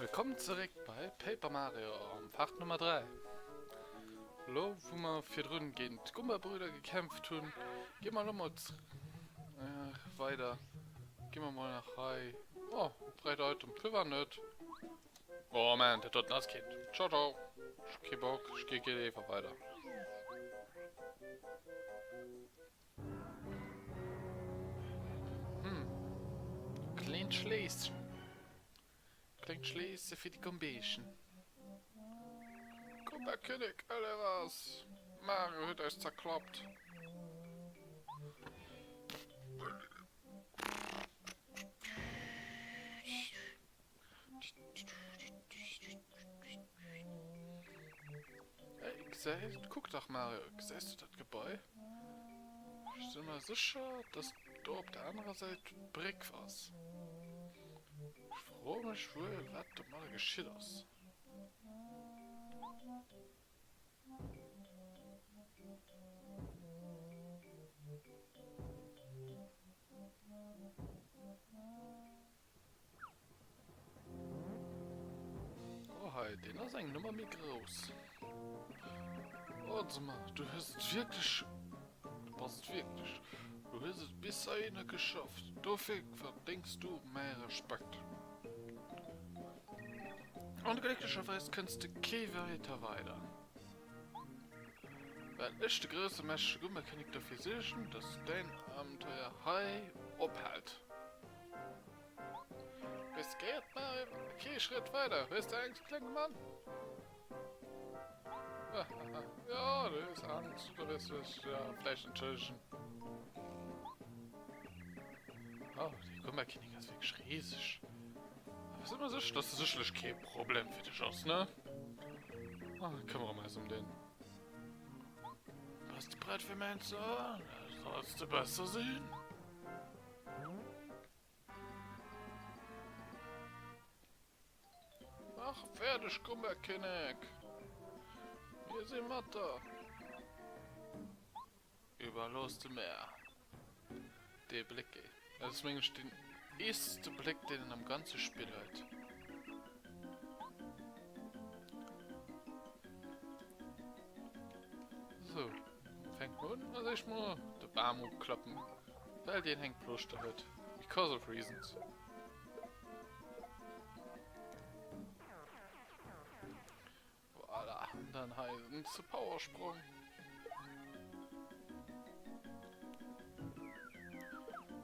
Willkommen zurück bei Paper Mario, Fach Nummer 3. Lo, wo wir für drüben gegen die Gumba-Brüder gekämpft haben, gehen wir nochmal weiter. Gehen wir mal nach Hai. Oh, breit heute, für war nicht. Oh man, der tut das Kind. Ciao, ciao. Ich geh Bock, ich geh einfach weiter. Klingt Schließen. Klingt Schließen für die Gumbischen. König, alle was. Mario hat euch zerkloppt. Hey, guck doch Mario, siehst du das Gebäude? Ich bin mir sicher, dass du auf der anderen Seite Brick warst. Ich frage mich wohl, was da mal geschieht ist. Oh, hey, den ist eigentlich nur mal mehr groß. Oh, sag mal, du hast es wirklich. Du passt wirklich. Du hast es bis dahin geschafft. Dafür verdienst du mehr Respekt. Und glücklicherweise kannst du kein weiter. Weil ich die größte Mesche Gummer kann ich dafür sichern, dass dein Abenteuer Hai abhält. Bis geht mal kein Schritt weiter. Bist du eigentlich kleiner Mann? Ja, du bist Angst. Du wirst dich ja vielleicht enttäuschen. Oh, die Gummerkinder ist wirklich riesig. Aber sind wir sicher, dass das sicherlich kein Problem für dich ist, ne? Ah, kümmern wir mal um den. Bist du bereit für mein Sohn? Sollst du besser sehen? Ach, fertig, Gummerkönig. Wir sind Mutter. Überloste Meer. Der Blicke. Das ist nämlich der erste Blick, den in einem ganzen Spiel hat. So, fängt man an, also ich mal den Baum klappen, weil den hängt bloß da hat. Because of reasons. Voilà, und dann heißen zu Powersprung.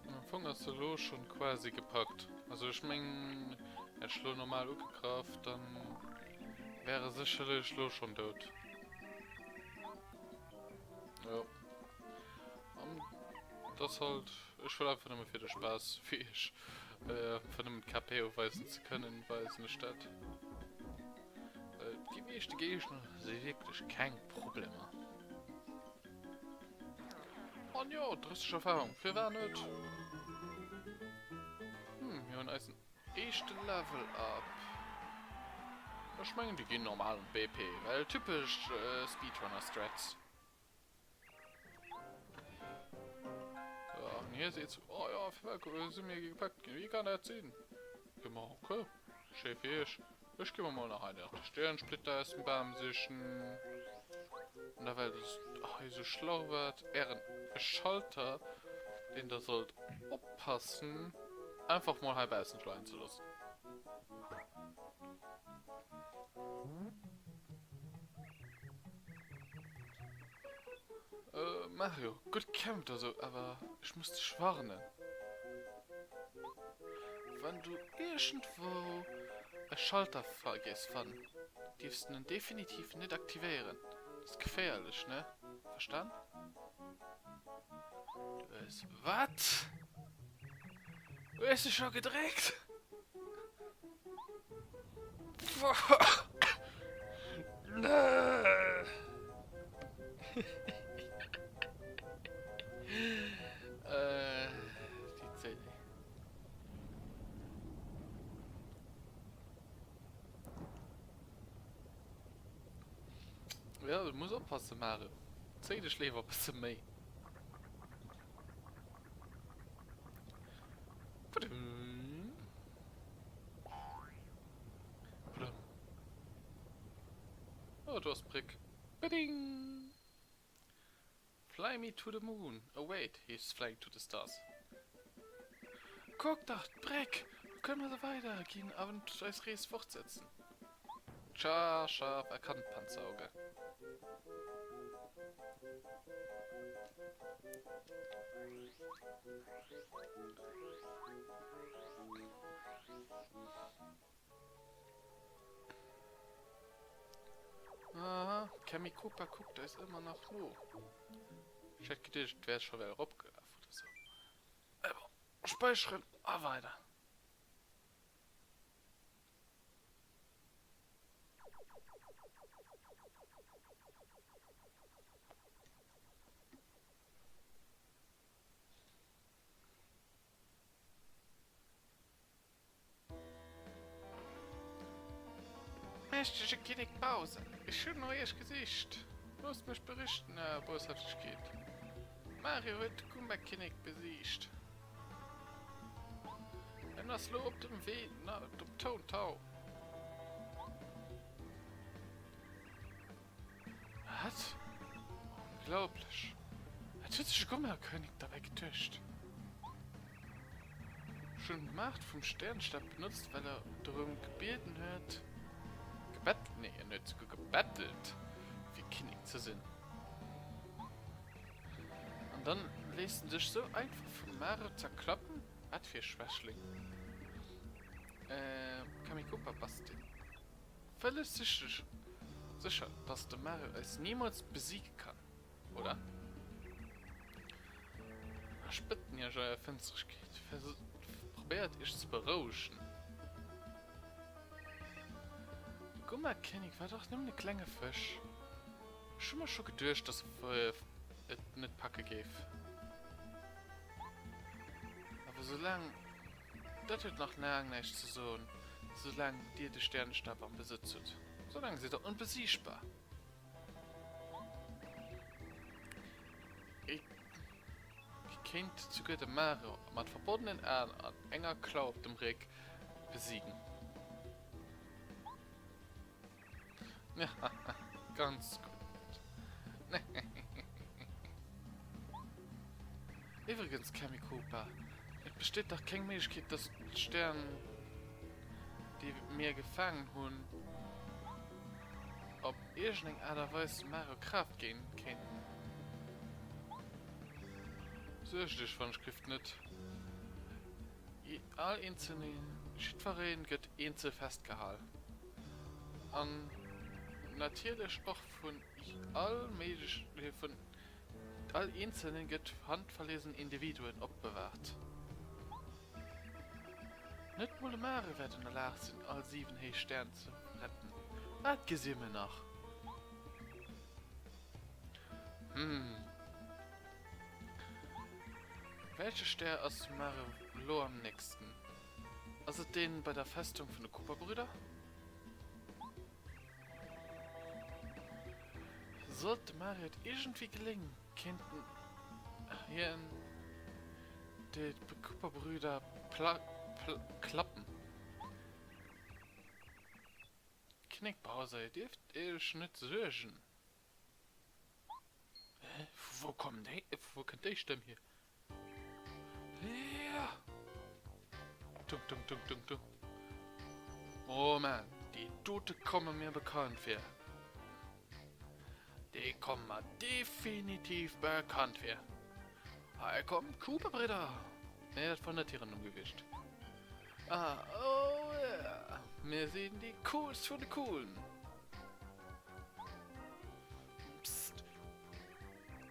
Und am Anfang hast du los schon quasi gepackt. Also ich meine, hätte ich normal gekauft, dann wäre sicherlich los schon tot. Ja. Das halt, ich will einfach nur für den Spaß, wie ich von einem KP aufweisen zu können, weil es eine Stadt. Die nächste Gegner sind wirklich kein Problem. Und ja, touristische Erfahrung, für wer nicht? Wir haben einen ersten Level up. Ich meine, die gehen normal und BP, weil typisch Speedrunner-Strats. Ja, und hier seht's. Oh ja, Falco, sind mir gepackt. Wie kann er ziehen? Genau, okay. Chef ich geh mal nach einer Sternensplitter essen beim Sischen. Und da weil das so schlau wird, ein Schalter, den da sollt aufpassen, einfach mal halb essen schleien zu lassen. Mario, gut kämpft also, aber ich muss dich warnen. Wenn du irgendwo einen Schalter vergisst, darfst du ihn definitiv nicht aktivieren. Das ist gefährlich, ne? Verstanden? Du bist... Was? Du hast dich schon gedreht? Die Zähne. Ja, du musst aufpassen, Mario. Zähne schläft ein bisschen mehr. Oh, du hast Brick. Beding! Fly me to the moon. Oh wait, he's flying to the stars. Guck doch, Brick! Können wir so weitergehen und als Rees fortsetzen? Scharf erkannt, Panzerauge. Aha, Cammy Cooper guckt, da ist immer noch nur. Ich hätte gedacht, wäre schon wieder abgelaufen oder so. Aber, speichern, weiter. Mächtige Kinnig Pause. Ich schon neues Gesicht. Muss mich berichten, Boshaftigkeit. Mario hat Kumba-Kinnig besiegt. Wenn das Lob dem Weh, na, dem Tontau. Was? Unglaublich. Hat sich Kumba-König dabei getäuscht. Schon die Macht vom Sternstab benutzt, weil er darum gebeten hat. Gebettelt? Nee, nicht sogar gebettelt. Wie Kinnig zu sein. Und dann ließen sich so einfach von Mario zerkloppen. Was für Schwächling. Kamikopa basteln. Völlig sicher, dass der Mario es niemals besiegen kann. Oder? Ich bitte ja schon Finsterkeit. Probiert ich zu berauschen. Gummerkönig war doch nur eine kleine Fisch. Schon mal gedacht, dass es nicht packen geht. Aber solange das wird noch lange nicht zu so, solange dir der Sternenstab am Besitz hat. Solange sie doch unbesiegbar. Ich kennt sogar den Mario mit verbotenen Armen an enger Klau auf dem Rücken besiegen. Ja, ganz gut. Übrigens, Kamikopa, es besteht doch keine Möglichkeit, dass Sterne, die mir gefangen haben, ob irgendeine Art und Weise Mario Kraft gehen können. So ist die Schrift nicht. All einzelne Schiedvereine wird einzeln festgehalten. Und natürlich auch von all einzelnen get handverlesenen Individuen abbewahrt. Nicht mal Mare werden in der Lage sind, all 7 Sterne zu retten. Was gesehen wir noch? Welche Stern aus Mare am nächsten? Also den bei der Festung von den Cooper-Brüder? Sollte Mario irgendwie gelingen, könnten hier die Cooper-Brüder klappen. Knickpause, dürft ihr nicht sorgen. Wo kommt die Stimme hier? Ja. Tung. Oh man, die Tote kommen mir bekannt vor. Die kommen mir definitiv bekannt vor. Hier kommt Cooper-Brüder. Ne, das von der Tieren umgewischt. Oh ja. Wir sind die Cools von den Coolen. Psst.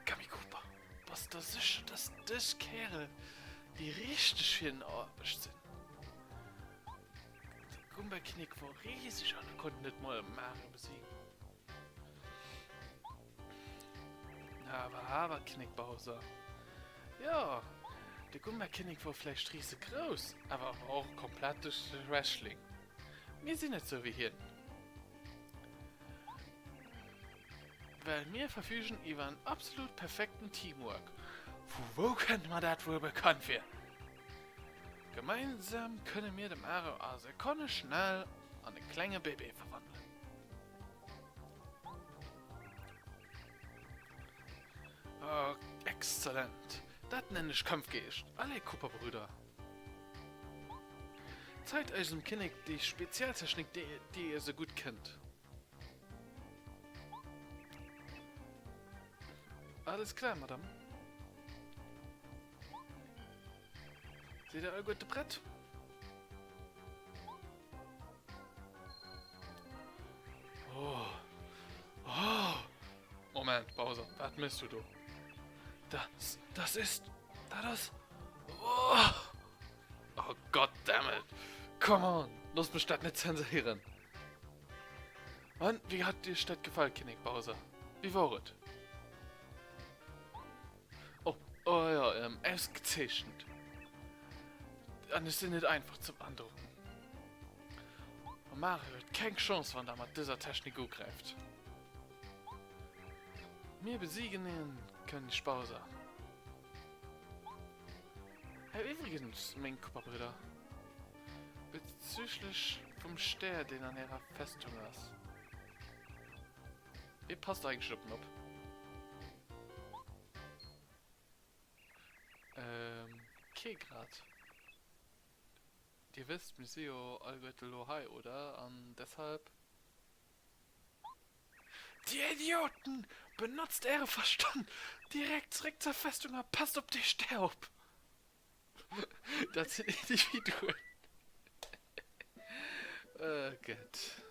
Kamikopa, was das sicher, dass das Kerl die richtig schönen Arbeit sind. Der Gumba-Knick war riesig und er konnte nicht mal Mario besiegen. Aber Knick Bowser. Ja, der Gumba-Knick war vielleicht riesig groß, aber auch komplettes Wrestling. Wir sind nicht so wie hier. Weil wir verfügen über einen absolut perfekten Teamwork. Wo könnte man das wohl bekannt werden? Gemeinsam können wir dem Mario also schnell an eine kleine Baby verwandeln. Exzellent. Das nenne ich Kampfgeist. Alle Kupperbrüder. Zeigt euch im Kinnig die Spezialtechnik, die ihr so gut kennt. Alles klar, Madame. Seht ihr ein gutes Brett? Oh. Oh. Moment, Bowser. Was misst du? Das ist... Das... Oh, oh goddammit. Come on. Los mich das nicht zensieren. Und wie hat dir Stadt gefallen, Kinnig Bowser? Wie war es? Oh ja, ausgezeichnet. Und es ist nicht einfach zum anderen. Und Mario hat keine Chance, wenn er mit dieser Technik greift. Wir besiegen ihn, König Bowser. Übrigens, mein Kupperbrüder. Bezüglich vom Stern, den an ihrer Festung ist. Ihr passt eigentlich schon ab. Grad. Ihr wisst, wir sind ja allgötte Lohai, oder? Und deshalb... Die Idioten! Benutzt ihre Verstand! Direkt zurück zur Festung, passt ob die Staub! Das sind Individuen. Gott.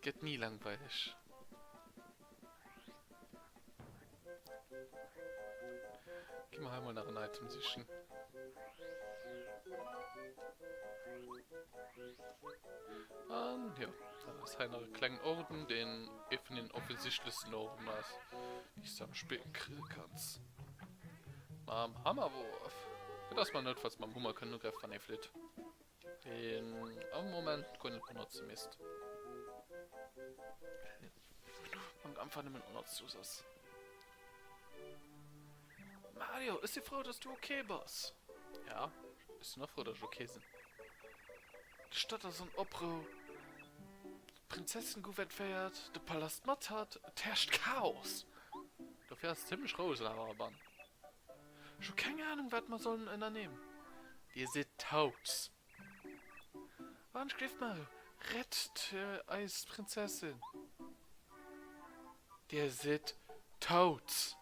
Geht nie langweilig. Geh mal einmal nach einem Item sichern. Und ja, das ist ein kleiner Orden, den von den offensichtlichsten Orden ist, die ich am spielen kannst. Am Hammerwurf. Das man nicht, falls man Hummer können nur greifen von der Flit. Den am Moment können benutzen Mist. Und einfach nicht mehr benutzt das. Mario, ist die froh, dass du okay bist? Ja, ist noch froh, dass ich okay bin. Statt dass ein Opro Prinzessin gut feiert, der Palast matt hat, herrscht Chaos. Du fährst ziemlich raus, aber schon keine Ahnung, was man sollen unternehmen. Ihr seid tot. Wann schläft Mario? Rettet als Prinzessin. Der seid tot.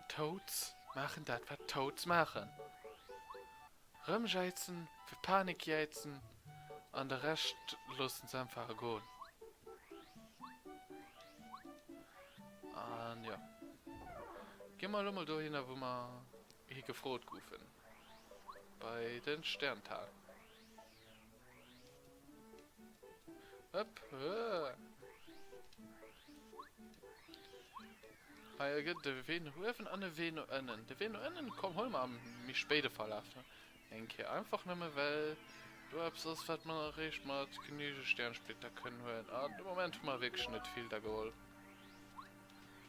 Toads machen das, was Toads machen. Rumscheizen, für Panik jeizen, und der Rest lassen sie einfach gehen. Und ja. Geh mal dahin, wo wir hier gefroht rufen. Bei den Sterntagen. Hopp, de Venrufen an de Venuennen. De Venuennen kom hol am mich später verlaufen. Denke einfach nimmer, weil du hast das, was man recht mal chinesische Sternsplitter können hören. Aber im Moment mal wirklich nicht viel da geholt.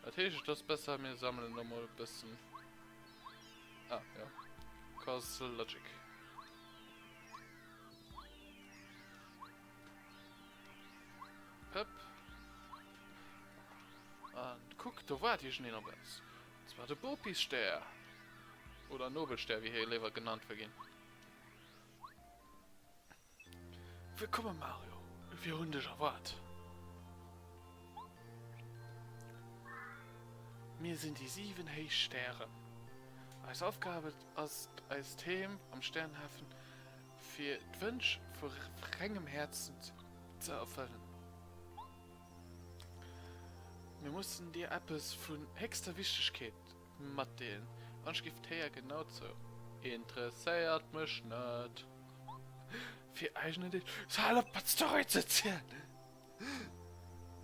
Natürlich ist das besser, wir sammeln nochmal ein bisschen. Ah, ja. Causal Logic. Pep. Und guck, da war die schon noch was. Das war der Bopi-Stern. Oder Nobelstern, wie hier lieber genannt wird. Willkommen, Mario. Wir haben dich erwartet. Wir sind die 7 Heichsterne. Als Aufgabe ist als Thema am Sternhafen für die Wünsche von strengem Herzen zu erfüllen. Wir mussten dir etwas von höchster Wichtigkeit mitteilen. Und ich gebe dir genau so. Interessiert mich nicht. Für eigene Story zu erzählen.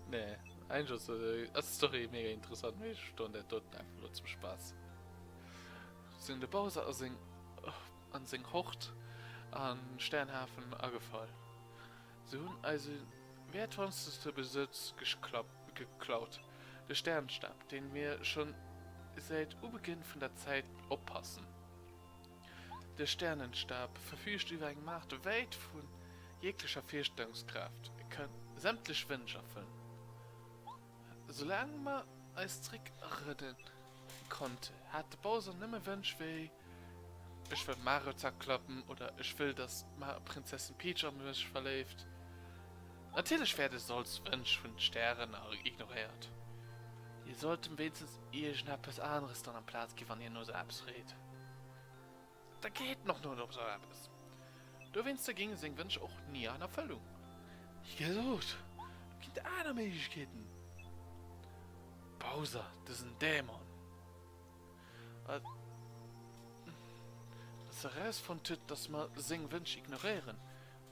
Nee, eigentlich so eine Story mega interessant. Ich stand dort einfach nur zum Spaß. Sind der Bowser an seinen Hocht an Sternhafen angefallen. Sie haben also wertvollste Besitz geklaut. Der Sternstab, den wir schon seit Beginn von der Zeit aufpassen. Der Sternenstab verfügt über eine Macht weit von jeglicher Vorstellungskraft. Er kann sämtliche Wünsche erfüllen. Solange man als Trick retten konnte, hatte Bowser nimmer Wunsch wie ich will Mario zerkloppen oder ich will, dass Prinzessin Peach an mich verläuft. Natürlich werde solls Wunsch von Sternen ignoriert. Ihr sollten wenigstens irgendetwas anderes dann am Platz geben, wenn ihr nur so abredet. Da geht noch nur so etwas. Du willst dagegen singen Wunsch auch nie an Erfüllung. Ich gesucht. Gibt andere Möglichkeiten. Bowser, das ist ein Dämon. Das herausgefunden, dass man singen Wunsch ignorieren.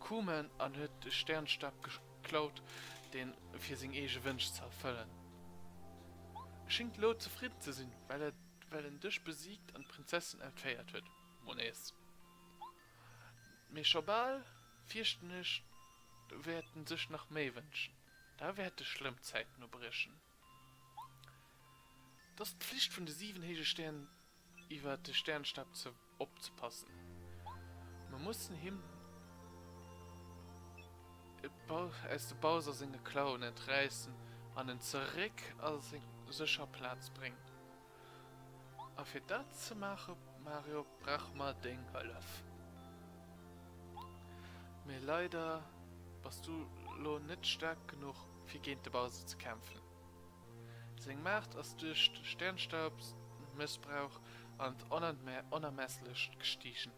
Kuman an den Sternstab geklaut, den für seinen eigenen Wunsch zu erfüllen. Scheint Lo zufrieden zu sein, weil er dich besiegt und Prinzessin entfeiert wird. Mones. Mir schon bald, fürchten nicht, werden sich noch mehr wünschen. Da wird die schlimme Zeit nur brechen. Das ist die Pflicht von den 7 hege Sternen, über den Sternstab aufzupassen. Man muss ihm als der Bowser seine Klauen entreißen und ihn zurück als sicher Platz bringen. Aber für das zu machen, Mario, braucht man den Hilfe. Mir leider warst du nicht stark genug, für gegen den Bowser zu kämpfen. Seine Macht ist durch Sternstab, Missbrauch und unermesslich gestiegen.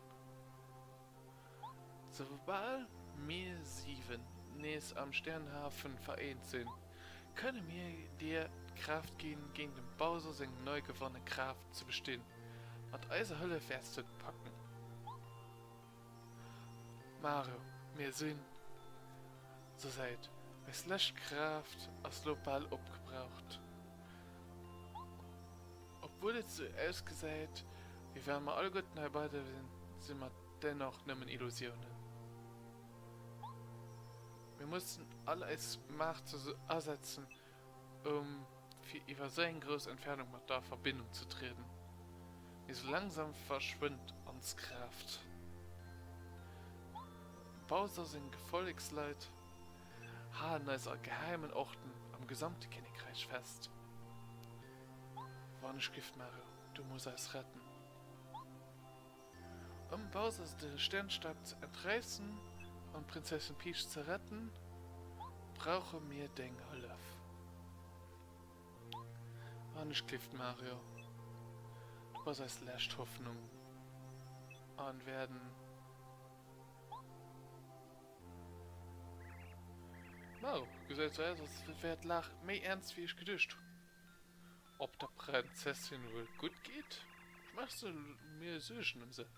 Sobald wir 7 nächst am Sternhafen vereint sind, können wir dir Kraft geben, gegen den Bowser seine neu gewonnene Kraft zu bestehen und unsere Hölle festzupacken. Mario, wir sind so seid, es löscht Kraft aus global abgebraucht. Obwohl es so ausgesagt, wie wenn wir alle gut beide sind wir dennoch nimmer Illusionen. Wir mussten alle als Macht ersetzen, um für über so eine große Entfernung mit der Verbindung zu treten. Wie so langsam verschwindet uns Kraft. Bowser sind Gefolgsleute, haben also geheimen Orten am gesamten Königreich fest. War nicht Gift, Mario, du musst es retten. Um Bowser den Sternstab zu entreißen und Prinzessin Peach zu retten, brauchen wir den Hilfe. War nicht Gift, Mario, du warst als letzte Hoffnung und werden Mario, gesagt zuerst, es wird lach mehr ernst wie ich gedacht. Ob der Prinzessin wohl gut geht? Machst du mir Süßen im Sinn?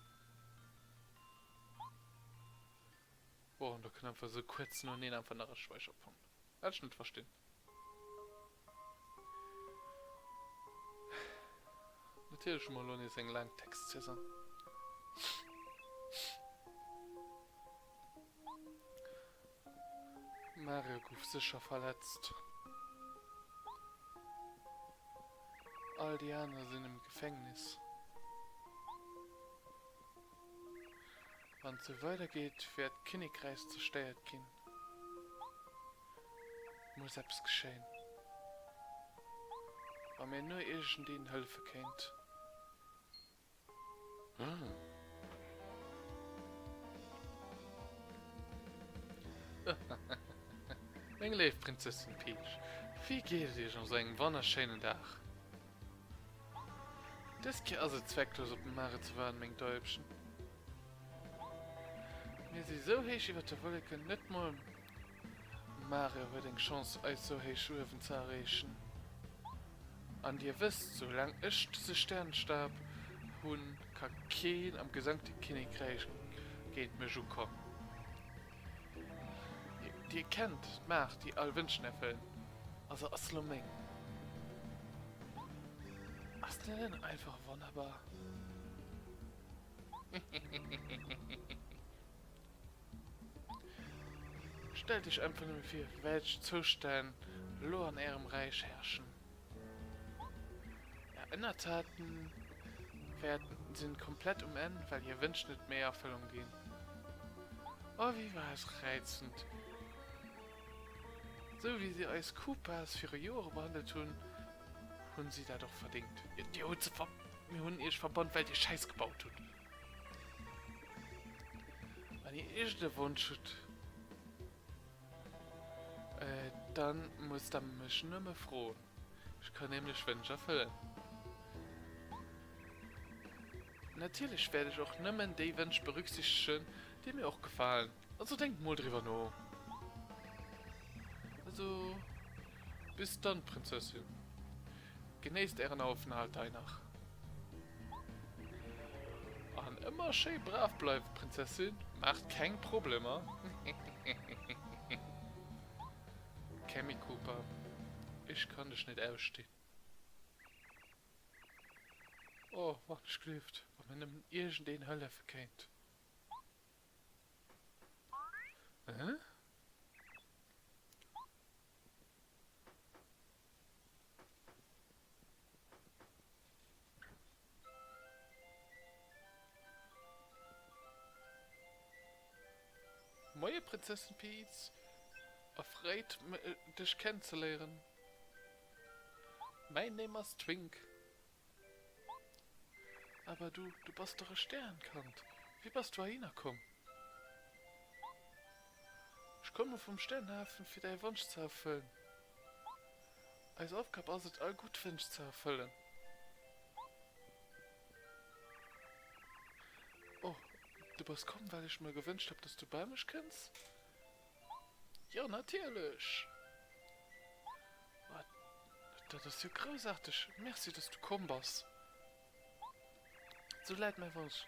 Boah, und da kann einfach so kurz nur einen von der Speicherpunkt. Kannst du nicht verstehen. Natürlich mal nur nicht einen langen Text zu sagen. Mario ist sicher verletzt. All die anderen sind im Gefängnis. Wenn es so weitergeht, wird Königreich zerstört gehen. Muss etwas geschehen. Wenn mir nur irgendjemand Hilfe kennt. Mein Liebe Prinzessin Peach, wie geht es dir schon so einen wunderschönen Tag? Das ist also zwecklos, auf dem Mare zu warten, mein Täubchen. Wir sind so heiß über die Wolke, nicht mal Mario hat eine Chance, euch so heiß Schwürfen zu erreichen. Und ihr wisst, solange ich diese Sternstab hun Kaken am gesamten Königreich geht mir schon kommen. Die kennt Macht, die all Wünschen erfüllen. Also Asloming. Ist der denn einfach wunderbar? Stell dich einfach nur für welche Zustände Lo an ihrem Reich herrschen. Erinnertaten sind komplett Ende, weil ihr Wünsche nicht mehr Erfüllung gehen. Oh, wie war es reizend, So wie sie als Koopas für ihre Jahre behandelt tun, haben sie da doch verdient. Die haben wir haben erst verbannt, weil die Scheiß gebaut hat. Wenn ihr erste Wunsch habt, dann muss der mich nicht mehr froh. Ich kann nämlich Wünsche erfüllen. Natürlich werde ich auch nicht mehr die Wünsche berücksichtigen, die mir auch gefallen. Also denkt mal drüber nach. Also, bis dann, Prinzessin. Genießt Ihren Aufenthalt danach. Und immer schön brav bleiben, Prinzessin. Macht kein Problem. Cammy Cooper, ich kann dich nicht ausstehen. Oh, was schläft, wenn man ihm irgendeine Hölle verkennt. Hä? Moje Prinzessin Peach, erfreut dich kennenzulernen. Mein Name ist Twink. Aber du bist doch ein Sternkant. Wie bist du hingekommen? Ich komme vom Sternhafen für deinen Wunsch zu erfüllen. Als Aufgabe ist es all gut Wunsch zu erfüllen. Oh, du bist gekommen, weil ich mir gewünscht habe, dass du bei mir kennst? Ja, natürlich. Das ist ja großartig. Merci, dass du gekommen bist. So leid mir Wunsch.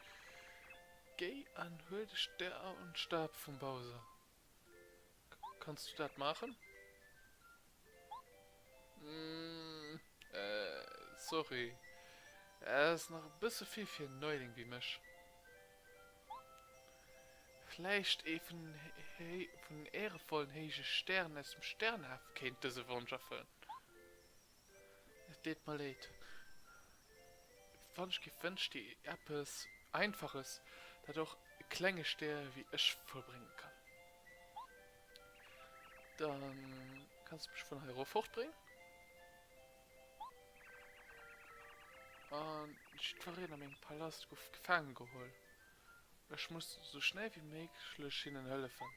Geh an hol dich der und Stab vom Bowser. Kannst du das machen? Sorry. Er ist noch ein bisschen viel für einen Neuling wie mich. Vielleicht eben von ehrenvollen heißen Sternen aus dem Sternhaft kennt diese Wunsch erfüllen. Es tut mir leid. Wunsch gewünscht die etwas Einfaches, das auch kleine Sterne wie ich vollbringen kann. Dann kannst du mich von hier fortbringen. Und ich habe in meinem Palast gefangen geholt. Ich muss so schnell wie möglich ihnen helfen.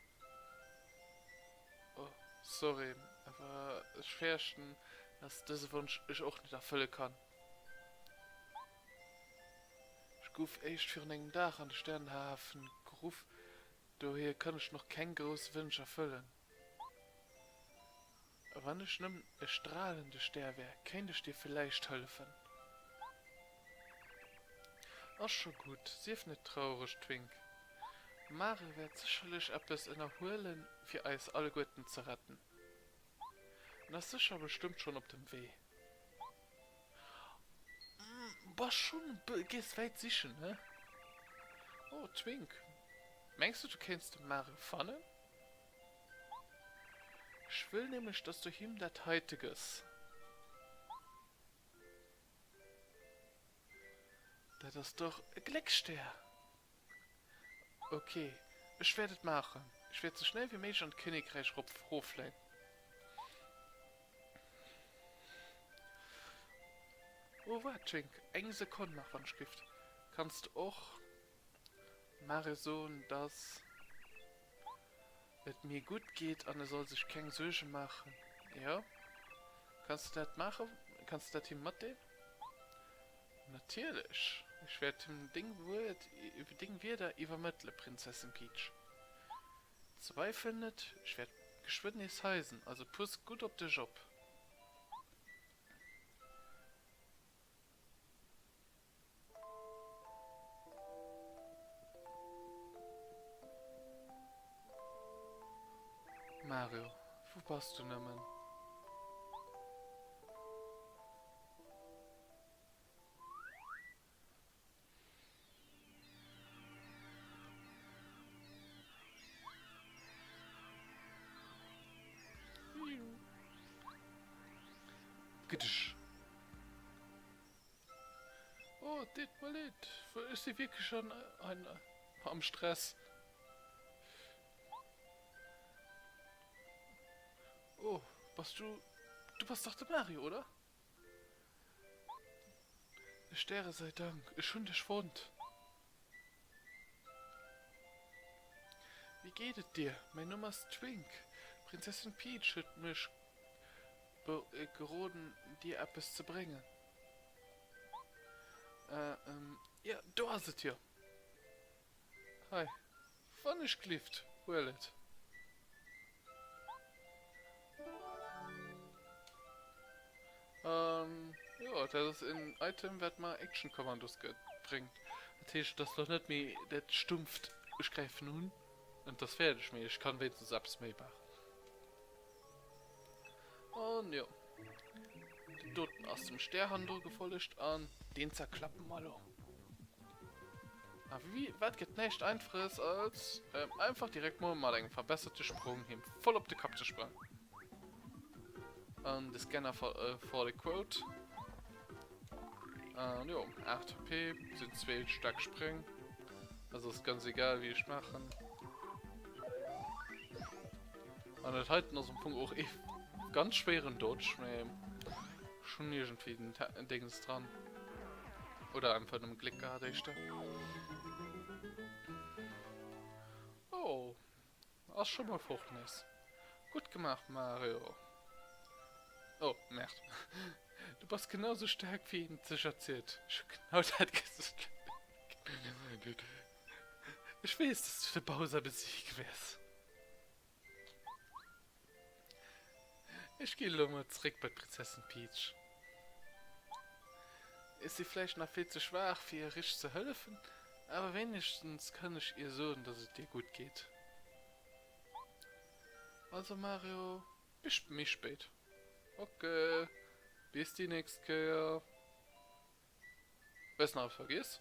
Oh, sorry, aber ich fürchte, dass dieser Wunsch ich auch nicht erfüllen kann. Ich rufe echt für einen Tag an den Sternhafen gerufen, daher kann ich noch keinen großen Wunsch erfüllen. Wenn ich nicht ein strahlender Stern wäre, könnte ich dir vielleicht helfen. Ach schon gut, sie ist nicht traurig, Twink. Mare wird sicherlich etwas erholen, für uns alle Guten zu retten. Und das ist sicher bestimmt schon auf dem Weg. Was schon, gehst weit sicher, ne? Oh, Twink. Meinst du kennst Mare Pfanne? Ich will nämlich, dass du ihm das heutiges. Das ist doch ein Glückstern. Okay, ich werde es machen. Ich werde so schnell wie möglich an Königreich Hoflein. Oh, warte, Twink. Eine Sekunde nach Wandschrift. Kannst du auch Mare Sohn, dass es mir gut geht und er soll sich keine Sorgen machen. Ja? Kannst du das machen? Kannst du das ihm mitnehmen? Natürlich. Ich werde dem Ding wieder übermitteln, Prinzessin Peach. Zweifel nicht, ich werde geschwind nichts heißen, also puss gut auf den Job. Mario, wo passt du nimmer? Gittisch. Oh, dit mal nicht. Ist sie wirklich schon am Stress? Oh, Du bist doch der Mario, oder? Sterne sei Dank, ich schon verschwunden. Wie geht es dir? Mein Nummer ist Twink. Prinzessin Peach hat mich geraten, dir etwas zu bringen. Ja, du hast es hier. Hi. Wann ich klift, Wallet. Ja, das ist ein Item, das mal Action-Kommandos bringt. Das heißt, dass doch nicht mehr das stumpft, ich greife nun. Und das werde ich mir, ich kann wenigstens abs mehr machen. Und ja. Die dort aus dem Sternhandel gefolgt an, den zerklappen mal um. Aber was geht nicht einfaches als einfach direkt mal einen verbesserten Sprung hin, voll auf die Kap zu springen. Und der Scanner vor der Quote. Ja, 8 HP sind 2 stark springen. Also ist ganz egal wie ich mache. Und das halten aus dem Punkt auch ganz schweren Dodge. Schon irgendwie ein Dings dran. Oder einfach einem Klick gehabt, echt. Oh, das ist schon mal Fruchtnis. Gut gemacht, Mario. Oh, Merd. Du bist genauso stark wie ihn sich erzählt. Genau das gesagt. Ich weiß, dass du den Bowser besiegt wärst. Ich gehe mal zurück bei Prinzessin Peach. Ist sie vielleicht noch viel zu schwach, für ihr richtig zu helfen, aber wenigstens kann ich ihr sagen, dass es dir gut geht. Also Mario, bis mich spät. Okay, bis die nächste Kehr. Was noch vergiss?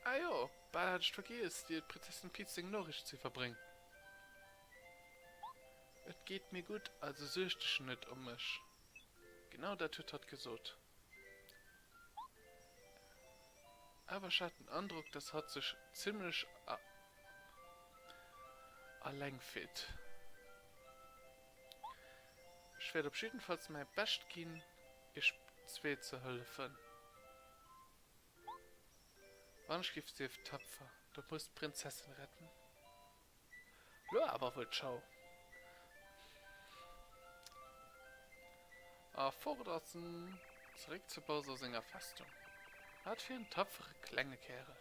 Ah jo, bald hatte ich vergiss, die Prinzessin Peach Nachricht zu verbringen. Es geht mir gut, also süß dich nicht um mich. Genau der Typ hat gesagt. Aber ich hatte den Eindruck, das hat sich ziemlich allein fit. Ich werde auf jeden Fall mein Bestes gehen, ich zwei zu helfen. Wann schrift sie tapfer? Du musst Prinzessin retten. Ja, aber wohl ciao. Vordersten zurück zu Bowser Singer Festung. Hat für einen tapfere kleine Kerl.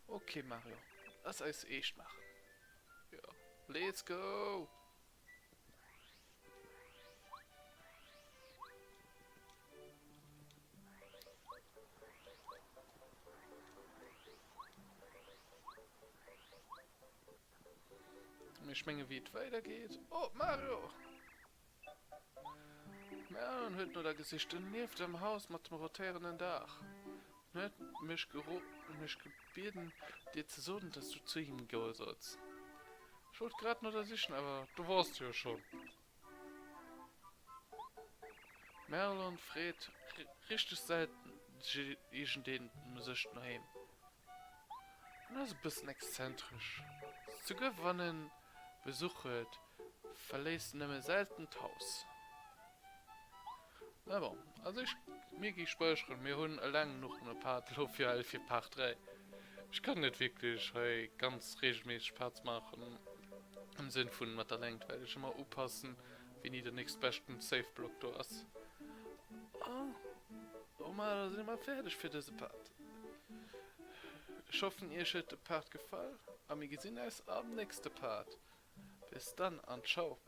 Okay, Mario, lass es echt machen. Ja, let's go! Ich meine, wie es weitergeht. Oh, Mario! Merlin hat nur das Gesicht neben dem Haus mit dem rotierenden Dach. Er hat mich gebeten, dir zu sagen, dass du zu ihm gehen sollst. Ich wollte gerade nur das sichern, aber du warst ja schon. Merlin und Fred richtig selten ich den Sicht nach ihm. Das ist ein bisschen exzentrisch. Zu gewinnen besucht, verlässt nicht mehr selten das Haus. Aber, also mir gehe speichern, wir haben lang noch eine Part für 11 Part 3. Ich kann nicht wirklich ganz regelmäßig Parts machen. Im Sinn von mit der Länge, weil ich immer aufpassen, wie nie der nächste besten Safe-Block du hast. Oh mal, da sind wir fertig für diese Part. Ich hoffe, ihr hat der Part gefallen. Aber wir sehen uns am nächsten Part. Bis dann und ciao.